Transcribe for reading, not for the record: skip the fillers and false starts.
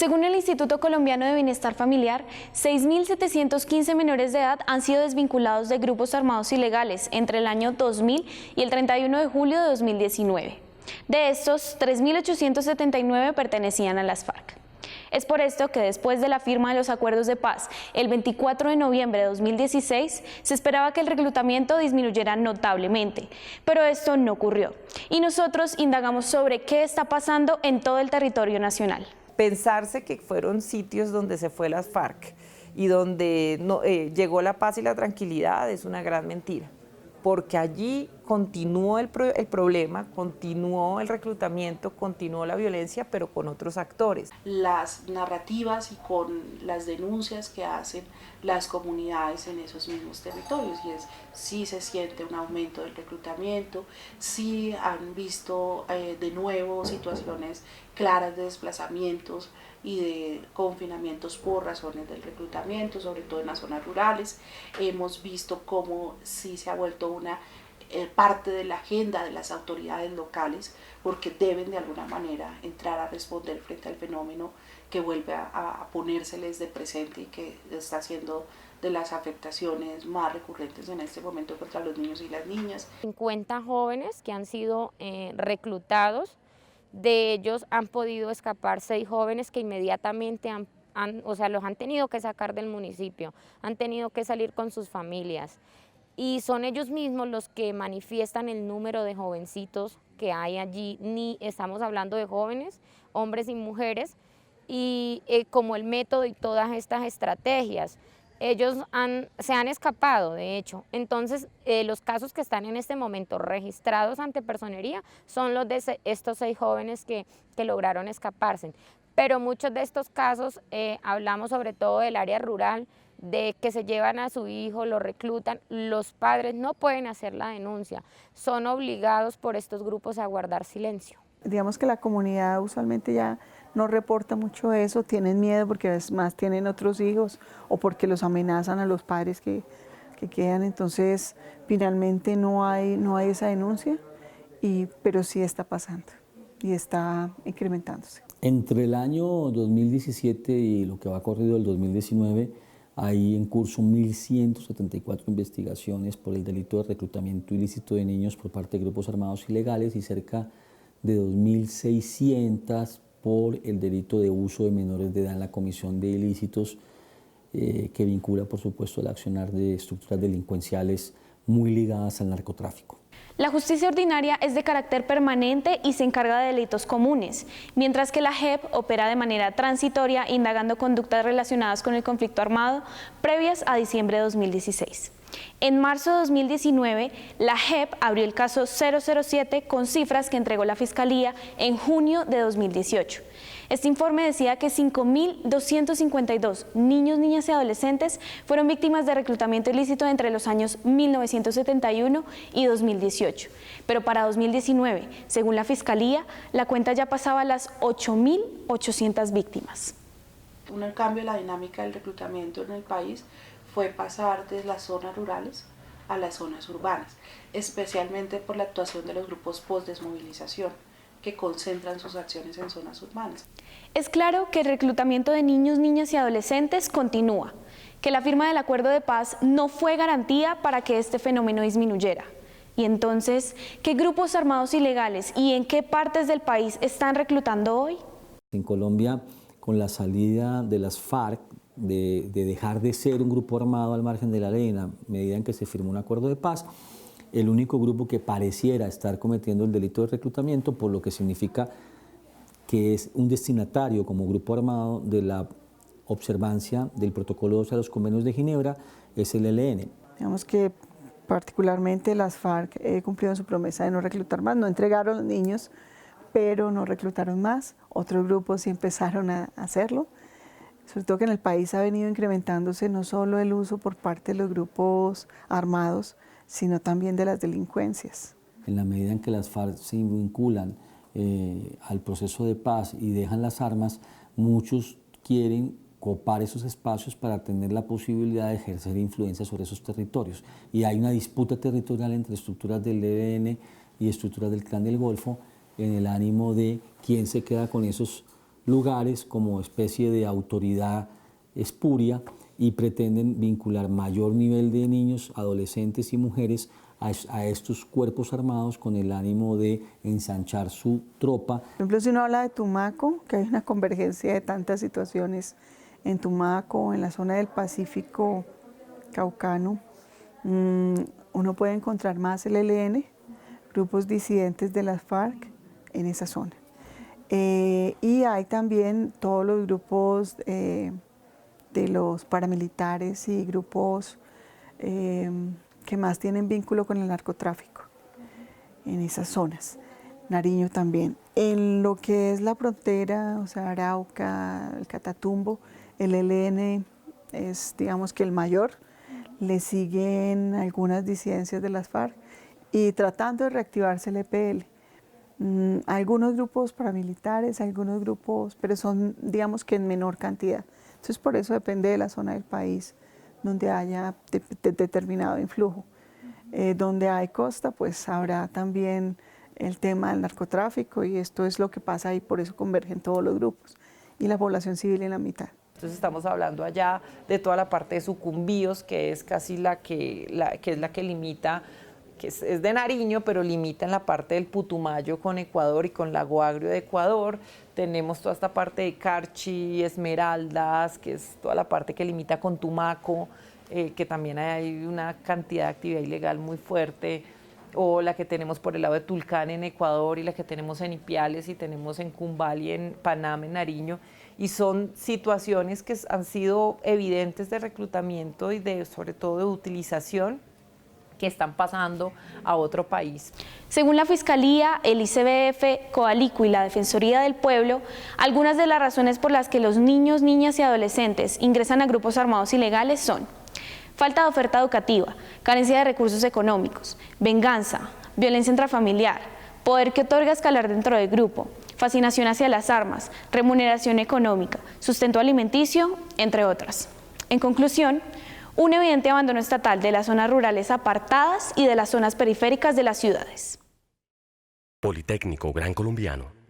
Según el Instituto Colombiano de Bienestar Familiar, 6.715 menores de edad han sido desvinculados de grupos armados ilegales entre el año 2000 y el 31 de julio de 2019. De estos, 3.879 pertenecían a las FARC. Es por esto que después de la firma de los acuerdos de paz el 24 de noviembre de 2016, se esperaba que el reclutamiento disminuyera notablemente, pero esto no ocurrió. Y nosotros indagamos sobre qué está pasando en todo el territorio nacional. Pensarse que fueron sitios donde se fue las FARC y donde llegó la paz y la tranquilidad es una gran mentira, porque allí continuó el problema, continuó el reclutamiento, continuó la violencia, pero con otros actores. Las narrativas y con las denuncias que hacen las comunidades en esos mismos territorios, y es si se siente un aumento del reclutamiento, si han visto de nuevo situaciones claras de desplazamientos y de confinamientos por razones del reclutamiento, sobre todo en las zonas rurales. Hemos visto cómo sí se ha vuelto una parte de la agenda de las autoridades locales, porque deben de alguna manera entrar a responder frente al fenómeno que vuelve a ponérseles de presente y que está haciendo de las afectaciones más recurrentes en este momento contra los niños y las niñas. 50 jóvenes que han sido reclutados, de ellos han podido escapar 6 jóvenes que inmediatamente los han tenido que sacar del municipio, han tenido que salir con sus familias. Y son ellos mismos los que manifiestan el número de jovencitos que hay allí, ni estamos hablando de jóvenes, hombres y mujeres, y como el método y todas estas estrategias. Ellos se han escapado, de hecho. Entonces, los casos que están en este momento registrados ante Personería son los de estos 6 jóvenes que lograron escaparse. Pero muchos de estos casos, hablamos sobre todo del área rural, de que se llevan a su hijo, lo reclutan, los padres no pueden hacer la denuncia, son obligados por estos grupos a guardar silencio. Digamos que la comunidad usualmente ya no reporta mucho eso, tienen miedo porque además tienen otros hijos o porque los amenazan a los padres que quedan, entonces finalmente no hay esa denuncia, pero sí está pasando y está incrementándose. Entre el año 2017 y lo que va corrido el 2019, hay en curso 1.174 investigaciones por el delito de reclutamiento ilícito de niños por parte de grupos armados ilegales y cerca de 2.600 por el delito de uso de menores de edad en la comisión de ilícitos que vincula, por supuesto, el accionar de estructuras delincuenciales muy ligadas al narcotráfico. La justicia ordinaria es de carácter permanente y se encarga de delitos comunes, mientras que la JEP opera de manera transitoria indagando conductas relacionadas con el conflicto armado previas a diciembre de 2016. En marzo de 2019, la JEP abrió el caso 007 con cifras que entregó la Fiscalía en junio de 2018. Este informe decía que 5.252 niños, niñas y adolescentes fueron víctimas de reclutamiento ilícito entre los años 1971 y 2018. Pero para 2019, según la Fiscalía, la cuenta ya pasaba a las 8.800 víctimas. Un cambio en la dinámica del reclutamiento en el país fue pasar de las zonas rurales a las zonas urbanas, especialmente por la actuación de los grupos post-desmovilización, que concentran sus acciones en zonas urbanas. Es claro que el reclutamiento de niños, niñas y adolescentes continúa, que la firma del acuerdo de paz no fue garantía para que este fenómeno disminuyera. Y entonces, ¿qué grupos armados ilegales y en qué partes del país están reclutando hoy? En Colombia, con la salida de las FARC, de dejar de ser un grupo armado al margen de la ley en la medida en que se firmó un acuerdo de paz, el único grupo que pareciera estar cometiendo el delito de reclutamiento, por lo que significa que es un destinatario como grupo armado de la observancia del protocolo 12 a los convenios de Ginebra, es el ELN. Digamos que particularmente las FARC cumplieron su promesa de no reclutar más, no entregaron los niños, pero no reclutaron más. Otros grupos sí empezaron a hacerlo, sobre todo que en el país ha venido incrementándose no solo el uso por parte de los grupos armados, sino también de las delincuencias. En la medida en que las FARC se vinculan al proceso de paz y dejan las armas, muchos quieren copar esos espacios para tener la posibilidad de ejercer influencia sobre esos territorios. Y hay una disputa territorial entre estructuras del ELN y estructuras del Clan del Golfo en el ánimo de quién se queda con esos lugares como especie de autoridad espuria y pretenden vincular mayor nivel de niños, adolescentes y mujeres a estos cuerpos armados con el ánimo de ensanchar su tropa. Por ejemplo, si uno habla de Tumaco, que hay una convergencia de tantas situaciones en Tumaco, en la zona del Pacífico caucano, uno puede encontrar más el ELN, grupos disidentes de las FARC en esa zona. Y hay también todos los grupos de los paramilitares y grupos que más tienen vínculo con el narcotráfico en esas zonas. Nariño también. En lo que es la frontera, o sea, Arauca, el Catatumbo, el ELN es, digamos que el mayor, le siguen algunas disidencias de las FARC y tratando de reactivarse el EPL. Algunos grupos paramilitares, algunos grupos, pero son, digamos que en menor cantidad. Entonces, por eso depende de la zona del país donde haya determinado influjo. Donde hay costa, pues habrá también el tema del narcotráfico y esto es lo que pasa y por eso convergen todos los grupos y la población civil en la mitad. Entonces estamos hablando allá de toda la parte de Sucumbíos, que es casi la que limita, que es de Nariño, pero limita en la parte del Putumayo con Ecuador y con Lago Agrio de Ecuador. Tenemos toda esta parte de Carchi, Esmeraldas, que es toda la parte que limita con Tumaco, que también hay una cantidad de actividad ilegal muy fuerte, o la que tenemos por el lado de Tulcán en Ecuador y la que tenemos en Ipiales y tenemos en Cumbal y en Panamá, en Nariño, y son situaciones que han sido evidentes de reclutamiento y sobre todo de utilización que están pasando a otro país. Según la Fiscalía, el ICBF, Coalico y la Defensoría del Pueblo, algunas de las razones por las que los niños, niñas y adolescentes ingresan a grupos armados ilegales son: falta de oferta educativa, carencia de recursos económicos, venganza, violencia intrafamiliar, poder que otorga escalar dentro del grupo, fascinación hacia las armas, remuneración económica, sustento alimenticio, entre otras. En conclusión, un evidente abandono estatal de las zonas rurales apartadas y de las zonas periféricas de las ciudades. Politécnico Gran Colombiano.